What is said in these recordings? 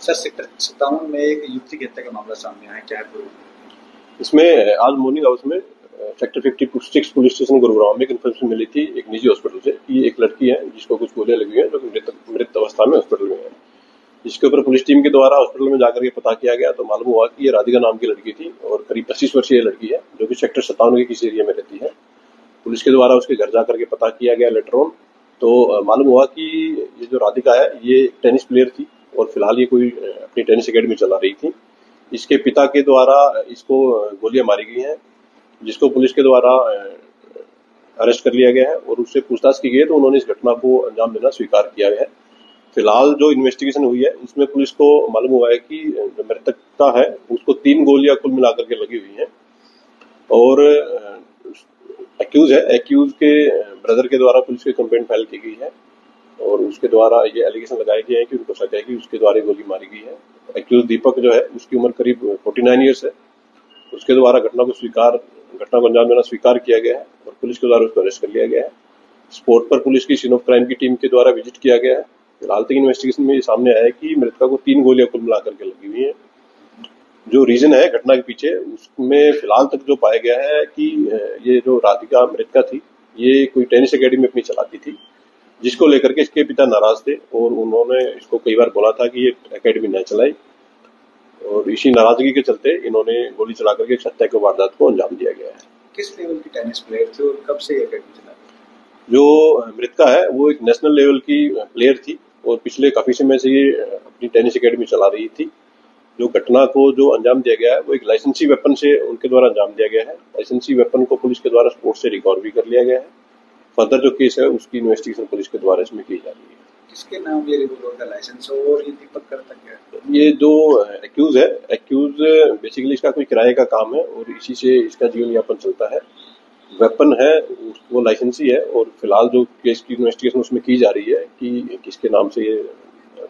Sir sector 57 में एक युवती की हत्या का मामला सामने आया, क्या है पूरी? इसमें आज मॉर्निंग हाउस में सेक्टर 56 पुलिस स्टेशन गुरुग्राम में एक इन्फॉर्मेशन मिली थी एक निजी हॉस्पिटल से कि एक लड़की है जिसको कुछ गोलियां लगी हैं जो कि मृत अवस्था में हॉस्पिटल में है। जिसके ऊपर पुलिस टीम के द्वारा हॉस्पिटल में जाकर के पता किया गया तो मालूम हुआ कि ये राधिका नाम की लड़की थी और करीब 25 वर्षीय लड़की है जो कि सेक्टर 57 के किसी एरिया में रहती है। पुलिस के द्वारा उसके घर जाकर के पता किया गया लेटर ऑन, तो मालूम हुआ कि ये जो राधिका है ये टेनिस प्लेयर थी और फिलहाल ये कोई अपनी टेनिस अकेडमी चला रही थी। इसके पिता के द्वारा इसको गोलियां मारी गई हैं, जिसको पुलिस के द्वारा अरेस्ट कर लिया गया है और उससे पूछताछ की गई है तो उन्होंने इस घटना को अंजाम देना स्वीकार किया है। फिलहाल जो इन्वेस्टिगेशन हुई है उसमें पुलिस को मालूम हुआ है कि जो मृतकता है उसको 3 गोलियां कुल मिलाकर के लगी हुई हैं और एक्यूज के ब्रदर के द्वारा पुलिस की कंप्लेंट फाइल की गई है और उसके द्वारा ये एलिगेशन लगाए गए हैं कि उनको शक है कि उसके द्वारा गोली मारी गई है। एक्यूज दीपक जो है उसकी उम्र करीब 49 ईयर्स है। उसके द्वारा घटना को अंजाम देना स्वीकार किया गया है और पुलिस के द्वारा उसको अरेस्ट कर लिया गया है। स्पॉट पर पुलिस की सीन ऑफ क्राइम की टीम के द्वारा विजिट किया गया है। फिलहाल तक इन्वेस्टिगेशन में ये सामने आया है कि मृतका को 3 गोलियां कुल मिलाकर के लगी हुई हैं। जो रीजन है घटना के पीछे उसमें फिलहाल तक जो पाया गया है कि ये जो राधिका मृतका थी ये कोई टेनिस अकेडमी अपनी चलाती थी, जिसको लेकर के इसके पिता नाराज थे और उन्होंने इसको कई बार बोला था कि ये अकेडमी न चलाए और इसी नाराजगी के चलते इन्होंने गोली चला करके हत्या की वारदात को अंजाम दिया गया है। किस लेवल की टेनिस प्लेयर थी और कब से ये अकेडमी चला? जो मृतका है वो एक नेशनल लेवल की प्लेयर थी और पिछले काफी समय से ये अपनी टेनिस अकेडमी चला रही थी। जो घटना को जो अंजाम दिया गया है वो एक लाइसेंसी वेपन से उनके द्वारा अंजाम दिया गया है। लाइसेंसी वेपन को पुलिस के द्वारा स्पोर्ट से रिकवर भी कर लिया गया है। फर्दर जो केस है उसकी इन्वेस्टिगेशन पुलिस के द्वारा इसमें की जा रही है। किसके नाम ये रिवॉल्वर का लाइसेंस और ये दीपक करता क्या है? ये जो एक्यूज बेसिकली इसका कोई किराए का काम है और इसी से इसका जीवन यापन चलता है। वेपन है वो लाइसेंसी है और फिलहाल जो केस की इन्वेस्टिगेशन उसमें की जा रही है कि किसके नाम से ये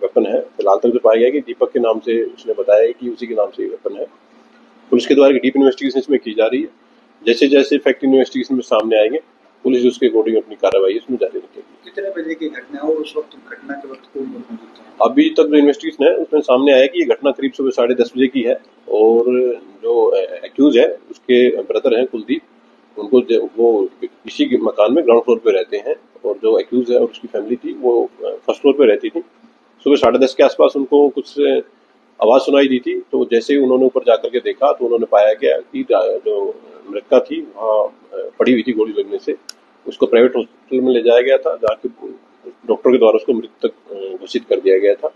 वेपन है। फिलहाल तक जो पाया गया कि दीपक के नाम से उसने बताया कि उसी के नाम से ये वेपन है। पुलिस के द्वारा डीप इन्वेस्टिगेशन इसमें की जा रही है। जैसे जैसे फैक्ट इन्वेस्टिगेशन में सामने आएंगे पुलिस उसके अकॉर्डिंग अपनी कार्रवाई इसमें जारी रखेगी। कितने बजे की घटना है और उस वक्त घटना के वक्त कौन मौजूद था? अभी तक जो इन्वेस्टिगेशन है उसमें सामने आया कि ये घटना करीब सुबह 10:30 बजे की है और जो एक्यूज है उसके ब्रदर हैं कुलदीप, उनको वो इसी के मकान में ग्राउंड फ्लोर पे रहते हैं और जो एक्यूज है और उसकी फैमिली थी वो फर्स्ट फ्लोर पे रहती थी। सुबह 10:30 के आसपास उनको कुछ आवाज सुनाई दी थी, तो जैसे ही उन्होंने ऊपर जाकर के देखा तो उन्होंने पाया गया कि जो मृतका थी वहाँ पड़ी हुई थी गोली लगने से। उसको प्राइवेट हॉस्पिटल में ले जाया गया था जहाँ के डॉक्टर के द्वारा उसको मृतक घोषित कर दिया गया था।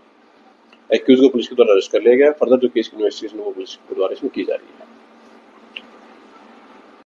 एक्यूज को पुलिस के द्वारा अरेस्ट कर लिया गया। फर्दर जो केस की इन्वेस्टिगेशन वो पुलिस के द्वारा इसमें की जा रही है।